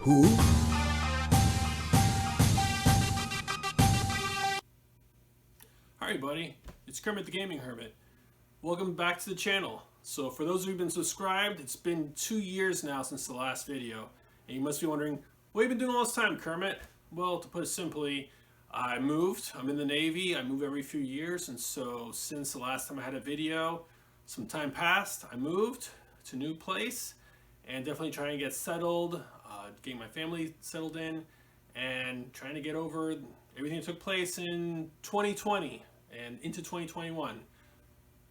Who? Hi buddy, it's Kermit the Gaming Hermit. Welcome back to the channel. So for those who've been subscribed, it's been 2 years now since the last video. And you must be wondering, what have you been doing all this time, Kermit? Well, to put it simply, I moved. I'm in the Navy. I move every few years. And so since the last time I had a video, some time passed. I moved to a new place and definitely trying to get settled, getting my family settled in, and trying to get over everything that took place in 2020 and into 2021.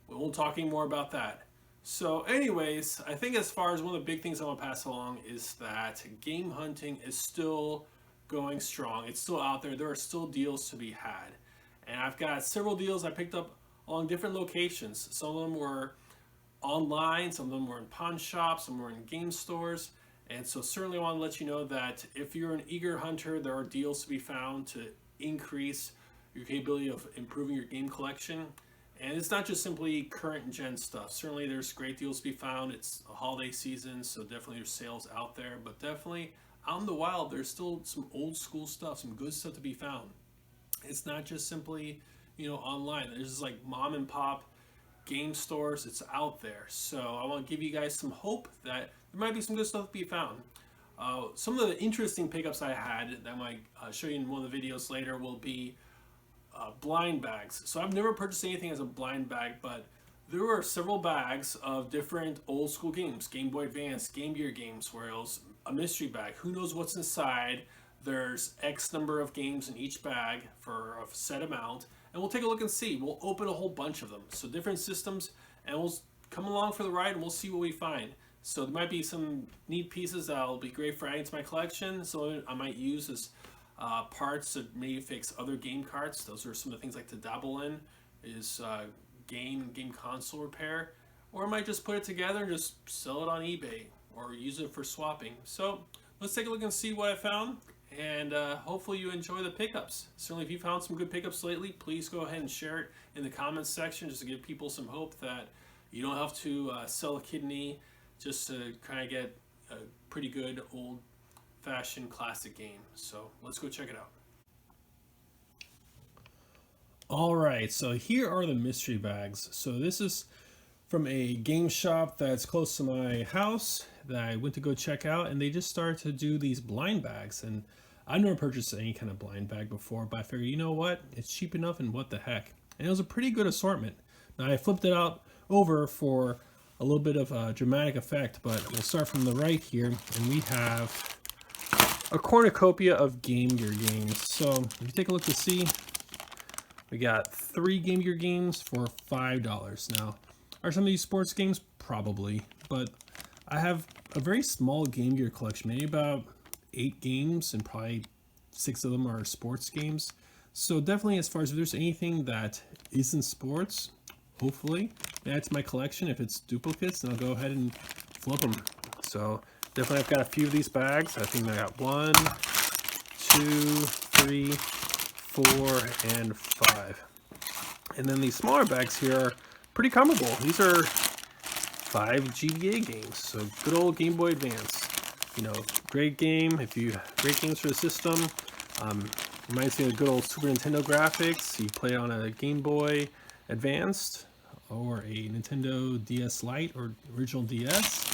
We won't talk any more about that. So anyways, I think as far as one of the big things I want to pass along is that game hunting is still going strong. It's still out there. There are still deals to be had. And I've got several deals I picked up along different locations. Some of them were online, some of them were in pawn shops, some were in game stores. And so certainly I want to let you know that if you're an eager hunter, there are deals to be found to increase your capability of improving your game collection. And it's not just simply current gen stuff. Certainly there's great deals to be found. It's a holiday season, so definitely there's sales out there. But definitely out in the wild, there's still some old school stuff, some good stuff to be found. It's not just simply, online. There's like mom and pop game stores. It's out there. So I want to give you guys some hope that there might be some good stuff to be found. Some of the interesting pickups I had that I might show you in one of the videos later will be blind bags. So I've never purchased anything as a blind bag, but there were several bags of different old school games, Gameboy Advance, Game Gear games, where it was a mystery bag. Who knows what's inside? There's X number of games in each bag for a set amount, and we'll take a look and see. We'll open a whole bunch of them. So different systems, and we'll come along for the ride and we'll see what we find. So there might be some neat pieces that'll be great for adding to my collection. So I might use as parts to maybe fix other game carts. Those are some of the things I like to dabble in, is game console repair. Or I might just put it together and just sell it on eBay or use it for swapping. So let's take a look and see what I found, and hopefully you enjoy the pickups. Certainly if you found some good pickups lately, please go ahead and share it in the comments section just to give people some hope that you don't have to sell a kidney just to kind of get a pretty good old-fashioned classic game. So let's go check it out. All right, so here are the mystery bags. So this is from a game shop that's close to my house that I went to go check out, and they just started to do these blind bags. And I've never purchased any kind of blind bag before, but I figured, you know what, it's cheap enough, and what the heck. And it was a pretty good assortment. Now I flipped it out over for a little bit of a dramatic effect, but we'll start from the right here, and we have a cornucopia of Game Gear games. So if you take a look to see, we got 3 Game Gear games for $5. Now, are some of these sports games? Probably, but I have a very small Game Gear collection, maybe about 8 games, and probably 6 of them are sports games. So definitely, as far as if there's anything that isn't sports, hopefully add to my collection. If it's duplicates, then I'll go ahead and flip them. So definitely I've got a few of these bags. I think I got 1, 2, 3, 4, and 5. And then these smaller bags here are pretty comparable. These are 5 GBA games. So good old Game Boy Advance. Great game. Great games for the system. Reminds me of good old Super Nintendo graphics. You play it on a Game Boy Advanced or a Nintendo DS Lite or original DS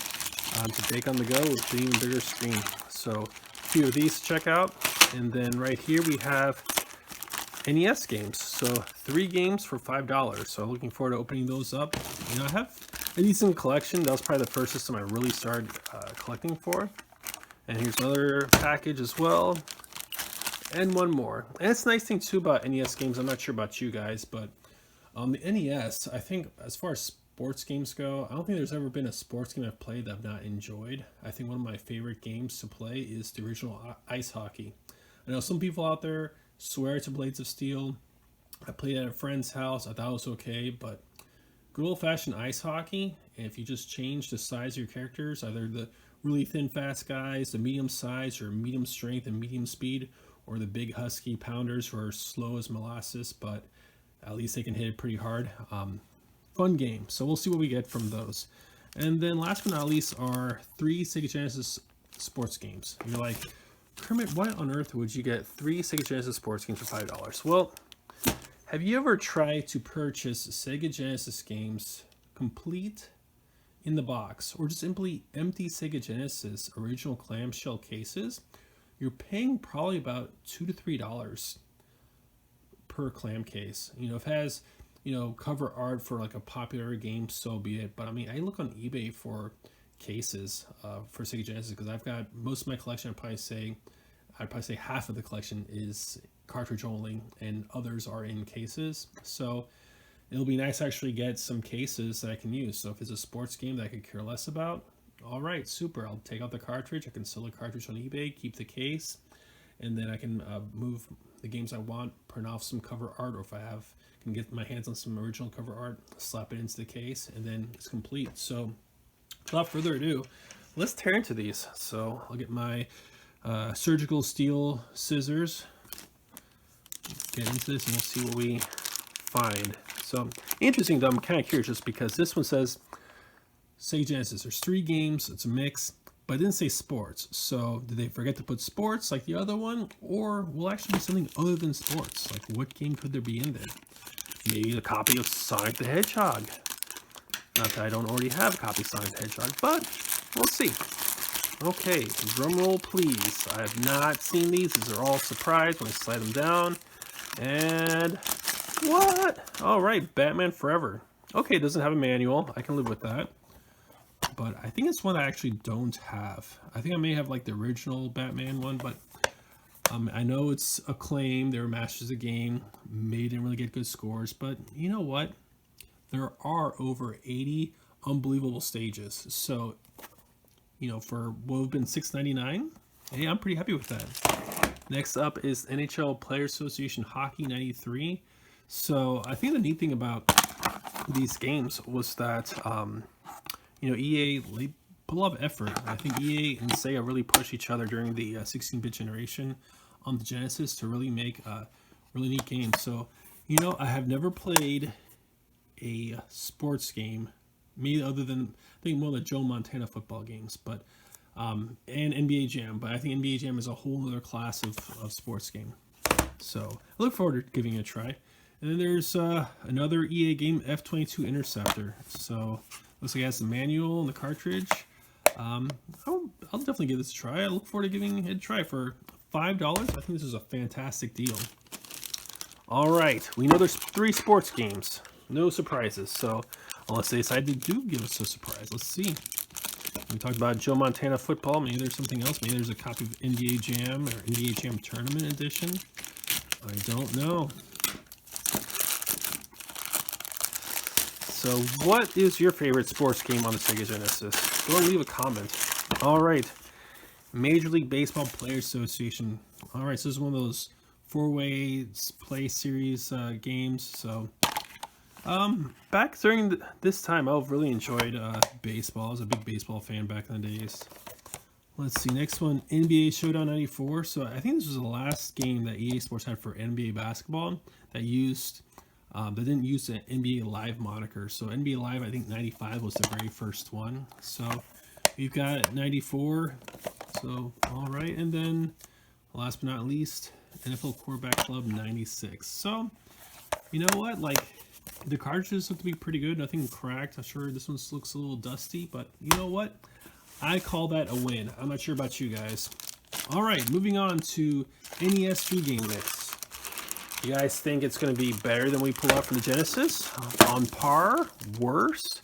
to take on the go with an even bigger screen. So a few of these to check out. And then right here we have NES games. So 3 games for $5. So looking forward to opening those up. I have a decent collection. That was probably the first system I really started collecting for. And here's another package as well. And one more. And it's a nice thing too about NES games. I'm not sure about you guys, but the NES, I think as far as sports games go, I don't think there's ever been a sports game I've played that I've not enjoyed. I think one of my favorite games to play is the original ice hockey. I know some people out there swear to Blades of Steel. I played at a friend's house. I thought it was okay, but good old-fashioned ice hockey, and if you just change the size of your characters, either the really thin, fast guys, the medium size, or medium strength and medium speed, or the big husky pounders who are slow as molasses, but at least they can hit it pretty hard. Fun game. So we'll see what we get from those. And then last but not least are 3 Sega Genesis sports games. You're like, Kermit, why on earth would you get 3 Sega Genesis sports games for $5? Well, have you ever tried to purchase Sega Genesis games complete in the box, or just simply empty Sega Genesis original clamshell cases? You're paying probably about $2 to $3 per clam case. You know, if it has, you know, cover art for like a popular game, so be it. But I mean, I look on eBay for cases for Sega Genesis, because I've got most of my collection. I'd probably say half of the collection is cartridge only, and others are in cases. So it'll be nice to actually get some cases that I can use. So if it's a sports game that I could care less about, all right, super. I'll take out the cartridge. I can sell the cartridge on eBay, keep the case, and then I can move the games I want, print off some cover art, or if I can get my hands on some original cover art, slap it into the case, and then it's complete. So without further ado, let's tear into these. So I'll get my surgical steel scissors, get into this, and we'll see what we find. So interesting though, I'm kind of curious just because this one says Sega Genesis. There's 3 games, it's a mix, but it didn't say sports. So did they forget to put sports like the other one, or will actually be something other than sports? Like, what game could there be in there? Maybe a copy of Sonic the Hedgehog. Not that I don't already have a copy of Sonic the Hedgehog, but we'll see. Okay, drum roll please. I have not seen these. These are all surprise when I slide them down. And what? All right, Batman Forever. Okay, it doesn't have a manual. I can live with that. But I think it's one I actually don't have. I think I may have like the original Batman one, but I know it's acclaimed. They were masters of the game. Maybe didn't really get good scores, but you know what? There are over 80 unbelievable stages. So, you know, for what would have been $6.99, hey, I'm pretty happy with that. Next up is NHL Player Association Hockey 93. So I think the neat thing about these games was that, you know, EA put a lot of effort. I think EA and Sega really pushed each other during the 16-bit generation on the Genesis to really make a really neat game. So, you know, I have never played a sports game, maybe other than I think more of the Joe Montana football games, but and NBA Jam. But I think NBA Jam is a whole other class of sports game. So I look forward to giving it a try. And then there's another EA game, F-22 Interceptor. So looks like it has the manual and the cartridge. I'll definitely give this a try. I look forward to giving it a try for $5. I think this is a fantastic deal. All right, we know there's 3 sports games. No surprises. So unless they decide to give us a surprise, let's see. We talked about Joe Montana football. Maybe there's something else. Maybe there's a copy of NBA Jam or NBA Jam Tournament Edition. I don't know. So what is your favorite sports game on the Sega Genesis? Go and leave a comment. All right. Major League Baseball Players Association. All right, so this is one of those 4-way play series games. So back during this time, I've really enjoyed baseball. I was a big baseball fan back in the days. Let's see, next one, NBA Showdown 94. So I think this was the last game that EA Sports had for NBA basketball that didn't use the NBA Live moniker. So NBA Live, I think 95 was the very first one. So we've got 94. So all right, and then last but not least, NFL Quarterback Club 96. So you know what, like the cartridges look to be pretty good. Nothing cracked. I'm sure this one looks a little dusty, but you know what? I call that a win. I'm not sure about you guys. All right, moving on to NES 3 game mix. You guys think it's going to be better than we pull out from the Genesis? On par? Worse?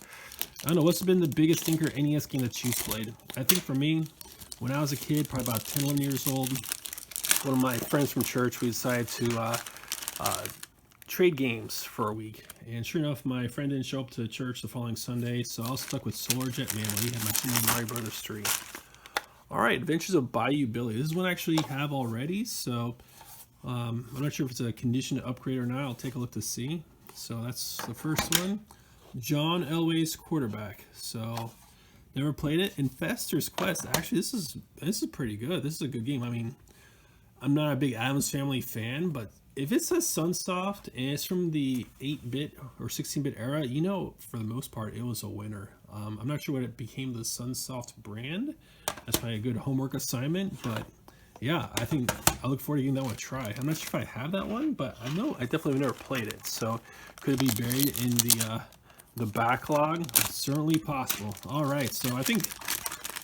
I don't know. What's been the biggest stinker NES game that you've played? I think for me, when I was a kid, probably about 10, 11 years old, one of my friends from church, we decided to trade games for a week. And sure enough, my friend didn't show up to church the following Sunday, so I was stuck with Solar Jet Man when he had my Super Mario Brothers 3. All right, Adventures of Bayou Billy. This is one I actually have already, so I'm not sure if it's a condition to upgrade or not. I'll take a look to see. So that's the first one. John Elway's Quarterback. So never played it. Infestor's Quest. Actually, this is pretty good. This is a good game. I mean, I'm not a big Addams Family fan, but if it says Sunsoft and it's from the 8-bit or 16-bit era, you know, for the most part, it was a winner. I'm not sure what it became the Sunsoft brand, That's probably a good homework assignment. But yeah, I think I look forward to giving that one a try. I'm not sure if I have that one, but I know I definitely have never played it. So could it be buried in the backlog? It's certainly possible. All right, so I think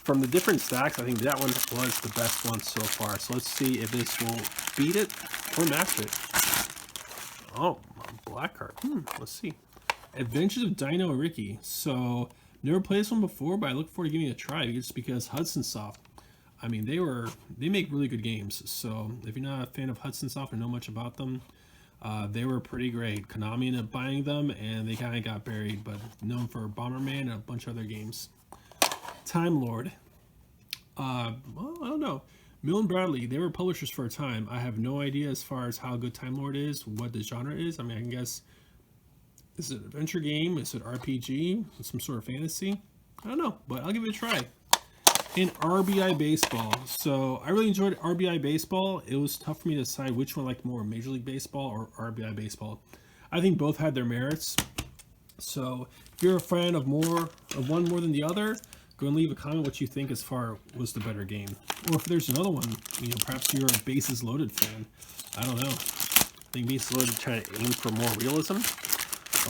from the different stacks, I think that one was the best one so far. So let's see if this will beat it or match it. Oh, black card. Let's see. Adventures of Dino and Ricky. So never played this one before, but I look forward to giving it a try just because Hudson Soft, I mean, they make really good games. So if you're not a fan of Hudson Soft or know much about them, they were pretty great. Konami ended up buying them, and they kind of got buried, but known for Bomberman and a bunch of other games. Time Lord. Well, I don't know. Mill and Bradley, they were publishers for a time. I have no idea as far as how good Time Lord is, what the genre is. I mean, I can guess, is it an adventure game? Is it RPG? Some sort of fantasy? I don't know, but I'll give it a try. And RBI Baseball. So I really enjoyed RBI Baseball. It was tough for me to decide which one I liked more, Major League Baseball or RBI Baseball. I think both had their merits. So if you're a fan of one more than the other, go and leave a comment what you think as far was the better game. Or if there's another one, you know, perhaps you're a Bases Loaded fan. I don't know. I think Bases Loaded trying to aim for more realism.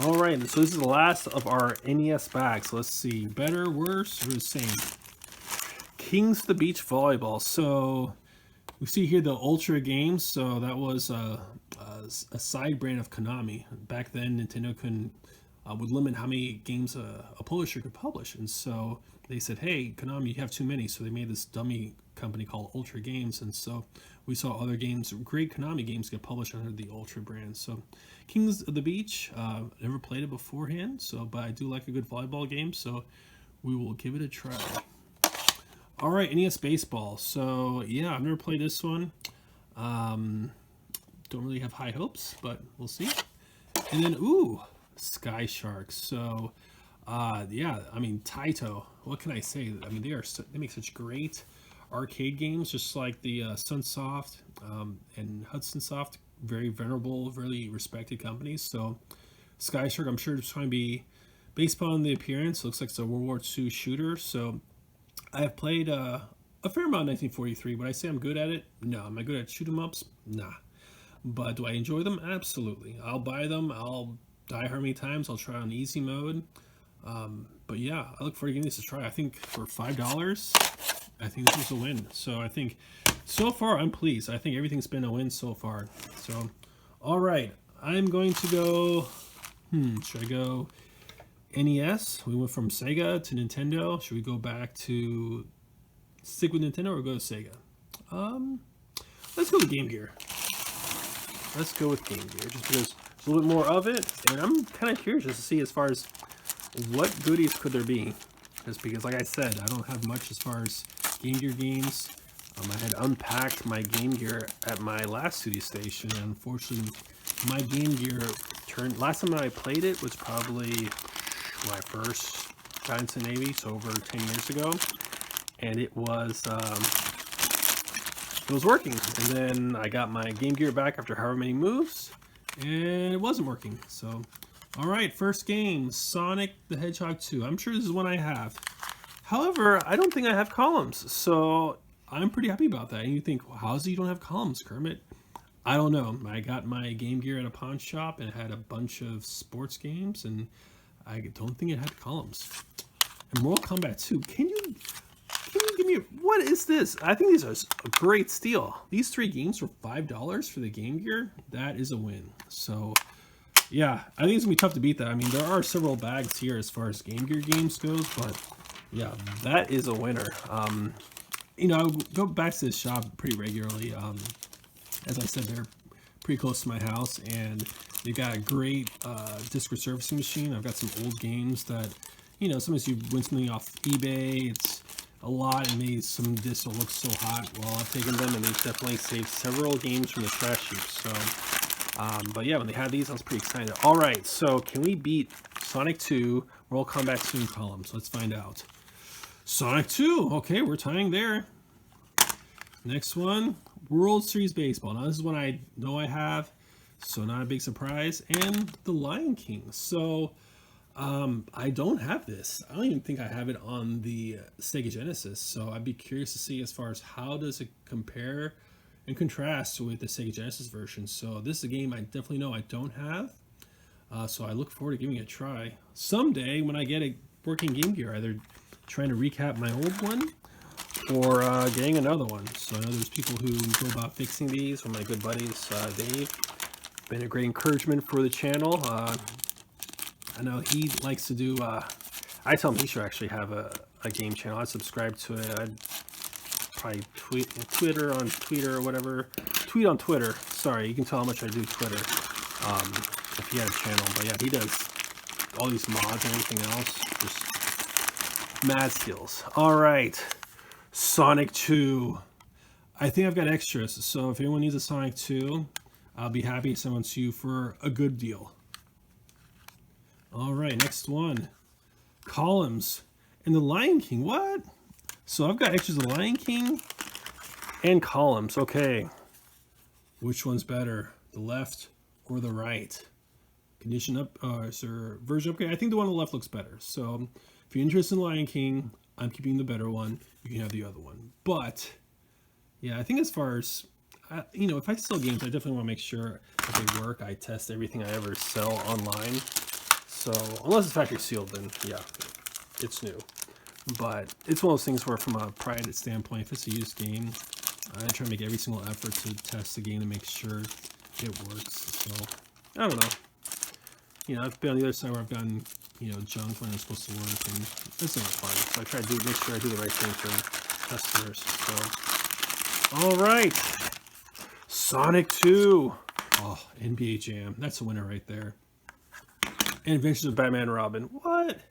All right, so this is the last of our NES bags. Let's see, better, worse, or the same? Kings of the Beach Volleyball. So we see here the Ultra games. So that was a side brand of Konami. Back then, Nintendo would limit how many games a publisher could publish, and so they said, hey, Konami, you have too many, so they made this dummy company called Ultra Games, and so we saw other games, great Konami games, get published under the Ultra brand. So Kings of the Beach, never played it beforehand, so but I do like a good volleyball game, so we will give it a try. All right, NES Baseball. So yeah, I've never played this one. Don't really have high hopes, but we'll see. And then, ooh, Sky Sharks. So yeah, I mean, Taito, what can I say? I mean, they make such great arcade games, just like the Sunsoft and Hudson Soft, very venerable, really respected companies. So Sky Shark, I'm sure it's going to be, based upon the appearance, looks like it's a World War II shooter. So I have played a fair amount of 1943. Would I say I'm good at it? No. Am I good at shoot 'em ups? Nah. But do I enjoy them? Absolutely. I'll buy them. I'll die how many times. I'll try on easy mode. But yeah, I look forward to giving this a try. I think for $5, I think this is a win. So I think so far I'm pleased. I think everything's been a win so far. So, all right, I'm going to go, should I go NES? We went from Sega to Nintendo. Should we go back to stick with Nintendo or go to Sega? Let's go with Game Gear. Let's go with Game Gear just because there's a little bit more of it, and I'm kind of curious just to see as far as what goodies could there be. Just because, like I said, I don't have much as far as Game Gear games. I had unpacked my Game Gear at my last studio station, and unfortunately, my Game Gear last time I played it was probably when I first got into the Navy, so over 10 years ago, and it was working. And then I got my Game Gear back after however many moves, and it wasn't working. So, all right, first game, Sonic the Hedgehog 2. I'm sure this is one I have. However, I don't think I have columns, so I'm pretty happy about that. And you think, well, how is it you don't have columns, Kermit? I don't know. I got my Game Gear at a pawn shop, and it had a bunch of sports games, and I don't think it had columns. And Mortal Kombat 2. Can you give me what is this? I think these are a great steal. These 3 games for $5 for the Game Gear. That is a win. So yeah, I think it's gonna be tough to beat that. I mean, there are several bags here as far as Game Gear games goes, but yeah, that is a winner. You know, I go back to this shop pretty regularly. As I said, they're pretty close to my house, and they've got a great disc resurfacing machine. I've got some old games that, you know, sometimes you win something off eBay. It's a lot, and some discs will look so hot. Well, I've taken them, and they've definitely saved several games from the trash heap. So, but yeah, when they had these, I was pretty excited. All right, so can we beat Sonic 2, Mortal Kombat 2 in columns? Let's find out. Sonic 2, okay, we're tying there. Next one, World Series Baseball. Now, this is one I know I have, so not a big surprise. And The Lion King. So, I don't have this. I don't even think I have it on the Sega Genesis. So I'd be curious to see as far as how does it compare and contrast with the Sega Genesis version. So this is a game I definitely know I don't have. So I look forward to giving it a try. Someday when I get a working Game Gear, either trying to recap my old one or getting another one. So I know there's people who go about fixing these. One of my good buddies, Dave. Been a great encouragement for the channel. I know he likes to do, I tell him he should actually have a game channel. I'd subscribe to it. I'd probably tweet on Twitter. Sorry, you can tell how much I do Twitter if he had a channel. But yeah, he does all these mods and everything else. Just mad skills. All right, Sonic 2. I think I've got extras. So if anyone needs a Sonic 2, I'll be happy to send one to you for a good deal. All right, next one. Columns and the Lion King. What? So I've got extras of the Lion King and Columns. Okay. Which one's better? The left or the right? Condition up, sir, version upgrade. I think the one on the left looks better. So if you're interested in Lion King, I'm keeping the better one. You can have the other one. But yeah, I think as far as, you know, if I sell games, I definitely want to make sure that they work. I test everything I ever sell online. So unless it's factory sealed, then yeah, it's new. But it's one of those things where from a private standpoint, if it's a used game, I try to make every single effort to test the game to make sure it works. So I don't know. You know, I've been on the other side where I've gotten, you know, junk when it's supposed to work, and it's not fun. So I try to make sure I do the right thing for customers. So all right, Sonic 2. Oh, NBA Jam. That's a winner right there. And Adventures of Batman and Robin. What?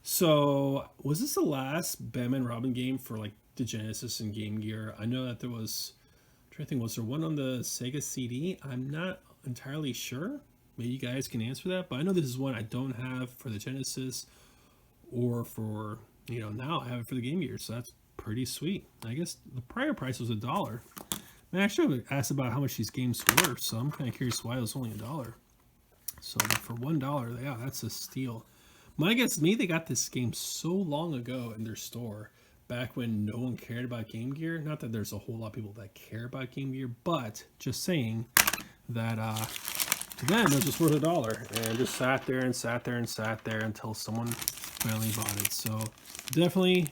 So was this the last Batman and Robin game for like the Genesis and Game Gear? I know that there was, I'm trying to think, was there one on the Sega CD? I'm not entirely sure. Maybe you guys can answer that, but I know this is one I don't have for the Genesis or for, you know, now I have it for the Game Gear, so that's pretty sweet. I guess the prior price was $1. Man, I should have asked about how much these games were, so I'm kind of curious why it was only $1. So for $1, yeah, that's a steal. My guess, maybe they got this game so long ago in their store, back when no one cared about Game Gear. Not that there's a whole lot of people that care about Game Gear, but just saying that to them it was just worth $1, and just sat there and sat there and sat there until someone finally bought it. So definitely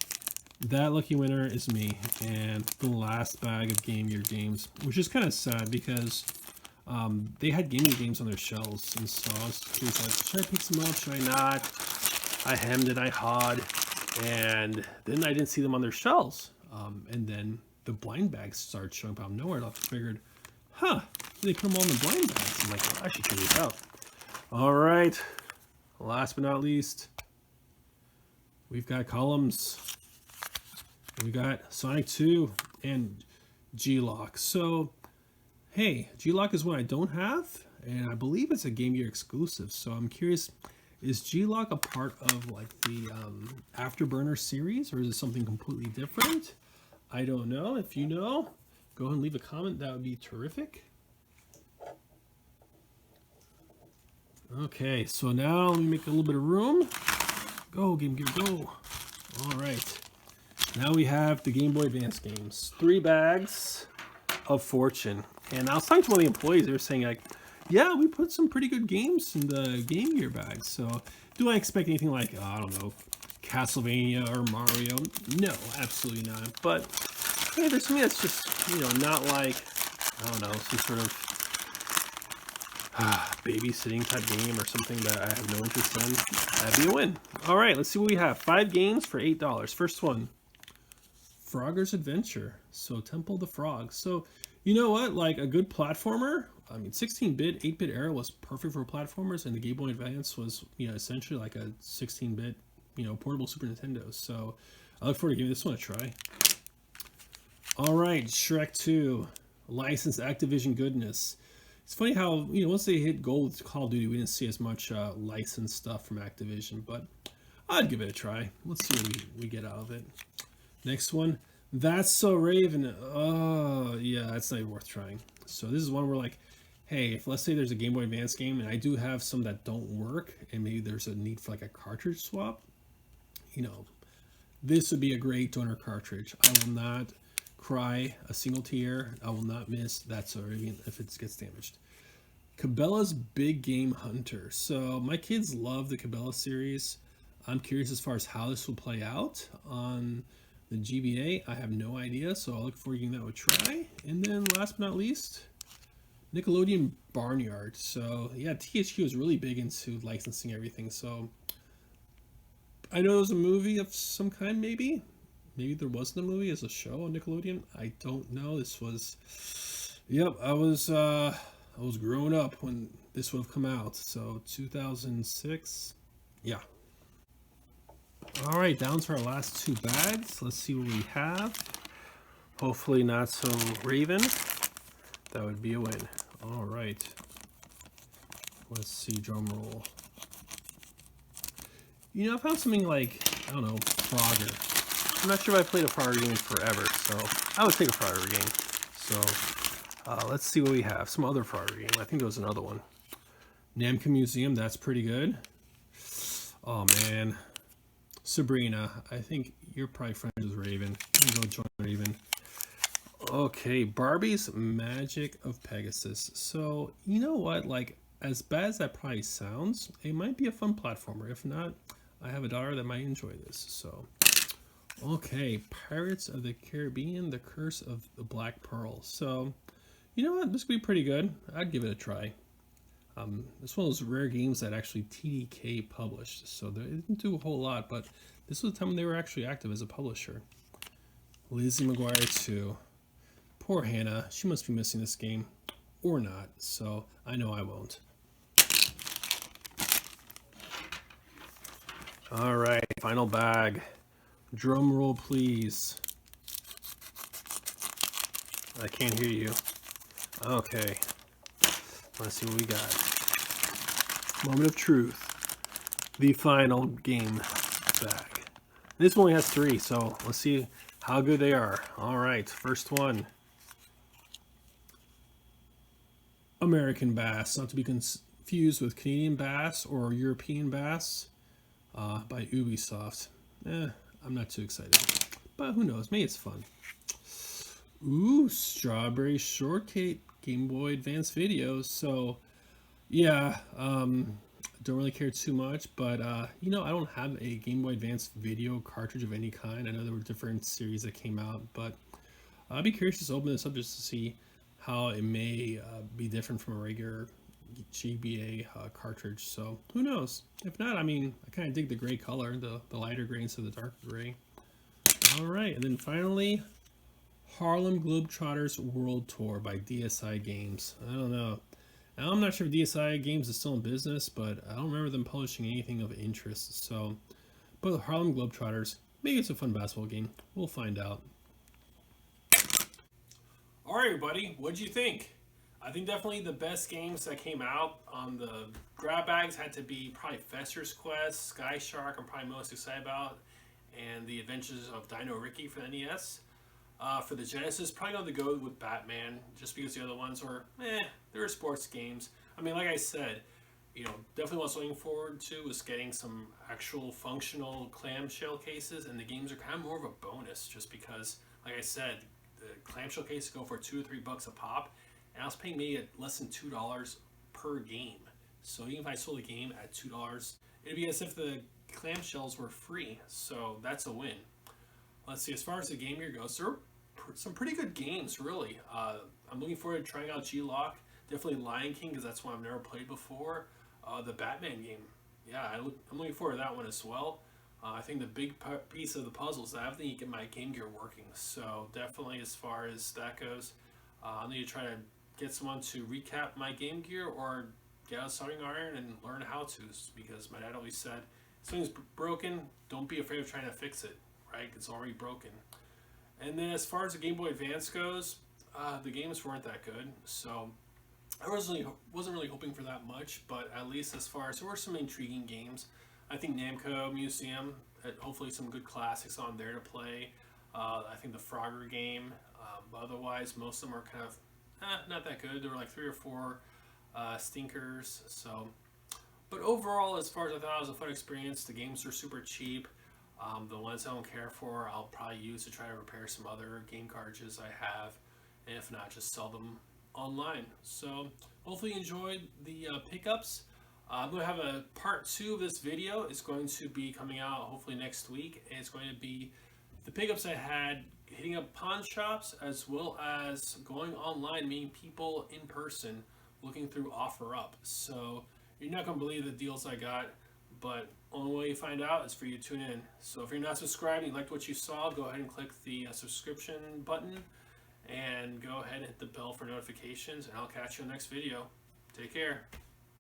that lucky winner is me, and the last bag of Game Gear games, which is kind of sad because they had Game Gear games on their shelves, and so I was curious, like, should I pick some up, should I not? I hemmed and I hawed, and then I didn't see them on their shelves, and then the blind bags started showing up out of nowhere. I figured, huh, they put them all in the blind bags. I'm like, well, I should check these out. All right, last but not least, we've got Columns. We got Sonic 2 and G-Lock. So hey, G-Lock is one I don't have, and I believe it's a Game Gear exclusive. So I'm curious, is G-Lock a part of like the Afterburner series, or is it something completely different? I don't know. If you know, go ahead and leave a comment. That would be terrific. Okay, so now let me make a little bit of room. Go, Game Gear, go. All right. Now we have the Game Boy Advance games. 3 bags of fortune. And I was talking to one of the employees. They were saying, like, yeah, we put some pretty good games in the Game Gear bags. So do I expect anything like, I don't know, Castlevania or Mario? No, absolutely not. But hey, there's something that's just, you know, not like, I don't know, some sort of babysitting type game or something that I have no interest in. That'd be a win. All right, let's see what we have. 5 games for $8. First one, Frogger's Adventure. So Temple of the Frog. So you know what? Like a good platformer. I mean, 16-bit, 8-bit era was perfect for platformers, and the Game Boy Advance was, you know, essentially like a 16-bit, you know, portable Super Nintendo. So I look forward to giving this one a try. All right, Shrek 2, licensed Activision goodness. It's funny how, you know, once they hit gold with Call of Duty, we didn't see as much licensed stuff from Activision, but I'd give it a try. Let's see what we get out of it. Next one, That's So Raven. Oh, yeah, that's not even worth trying. So this is one where, like, hey, if let's say there's a Game Boy Advance game and I do have some that don't work, and maybe there's a need for like a cartridge swap, you know, this would be a great donor cartridge. I will not cry a single tear. I will not miss that story if it gets damaged. Cabela's Big Game Hunter. So my kids love the Cabela series. I'm curious as far as how this will play out on the GBA. I have no idea, so I'll look forward to giving that a try. And then last but not least, Nickelodeon Barnyard. So yeah, THQ is really big into licensing everything. So I know there's a movie of some kind, maybe. Maybe there wasn't a movie as a show on Nickelodeon. I don't know. This was, yep, I was growing up when this would have come out. So 2006, yeah. All right, down to our last two bags. Let's see what we have. Hopefully not some Raven. That would be a win. All right. Let's see, drum roll. You know, I found something like, I don't know, Frogger. I'm not sure if I played a Frogger game forever, so I would take a Frogger game. So let's see what we have. Some other Frogger game. I think there was another one. Namco Museum, that's pretty good. Oh, man. Sabrina, I think you're probably friends with Raven. I'm gonna go join Raven. Okay, Barbie's Magic of Pegasus. So, you know what? Like, as bad as that probably sounds, it might be a fun platformer. If not, I have a daughter that might enjoy this. So, okay, Pirates of the Caribbean, The Curse of the Black Pearl. So, you know what? This could be pretty good. I'd give it a try. It's one of those rare games that actually TDK published. So, they didn't do a whole lot, but this was the time when they were actually active as a publisher. Lizzie McGuire 2. Poor Hannah. She must be missing this game. Or not. So, I know I won't. All right, final bag. Drum roll, please. I can't hear you. Okay. Let's see what we got. Moment of truth. The final game bag. This only has 3, so let's see how good they are. All right, first one. American Bass, not to be confused with Canadian Bass or European Bass. By Ubisoft. I'm not too excited. But who knows? Maybe it's fun. Ooh, Strawberry Shortcake Game Boy Advance videos. So, yeah, don't really care too much. But, you know, I don't have a Game Boy Advance video cartridge of any kind. I know there were different series that came out. But I'd be curious to open this up just to see how it may be different from a regular GBA cartridge. So who knows? If not, I mean, I kind of dig the gray color, the lighter gray instead of the darker gray. All right, and then finally, Harlem Globetrotters World Tour by DSI Games. I don't know. I'm not sure if DSI Games is still in business, but I don't remember them publishing anything of interest. So, but Harlem Globetrotters, maybe it's a fun basketball game. We'll find out. All right, everybody, what'd you think? I think definitely the best games that came out on the grab bags had to be probably Fester's Quest, Sky Shark I'm probably most excited about, and The Adventures of Dino Ricky for the NES. For the Genesis, probably going to go with Batman, just because the other ones were, they were sports games. I mean, like I said, you know, definitely what I was looking forward to was getting some actual functional clamshell cases, and the games are kind of more of a bonus, just because, like I said, the clamshell cases go for $2 or $3 a pop. And I was paying maybe at less than $2 per game. So even if I sold a game at $2, it'd be as if the clamshells were free. So that's a win. Let's see, as far as the Game Gear goes, there are some pretty good games, really. I'm looking forward to trying out G-Lock. Definitely Lion King, because that's one I've never played before. The Batman game. Yeah, I'm looking forward to that one as well. I think the big piece of the puzzle is that I have to get my Game Gear working. So definitely as far as that goes, I need to try to get someone to recap my Game Gear or get out a soldering iron and learn how to, because my dad always said, if something's broken, don't be afraid of trying to fix it, right? It's already broken. And then as far as the Game Boy Advance goes, the games weren't that good, so I wasn't really hoping for that much, but at least as far as there were some intriguing games. I think Namco Museum had hopefully some good classics on there to play. I think the Frogger game, but otherwise most of them are kind of not that good. There were like 3 or 4 stinkers. So, but overall, as far as I thought, it was a fun experience. The games are super cheap. The ones I don't care for, I'll probably use to try to repair some other game cartridges I have, and if not, just sell them online. So hopefully you enjoyed the pickups. I'm going to have a part 2 of this video. It's going to be coming out hopefully next week. And it's going to be the pickups I had hitting up pawn shops, as well as going online, meeting people in person, looking through OfferUp. So you're not going to believe the deals I got, but only way you find out is for you to tune in. So if you're not subscribed and you liked what you saw, go ahead and click the subscription button and go ahead and hit the bell for notifications, and I'll catch you in the next video. Take care.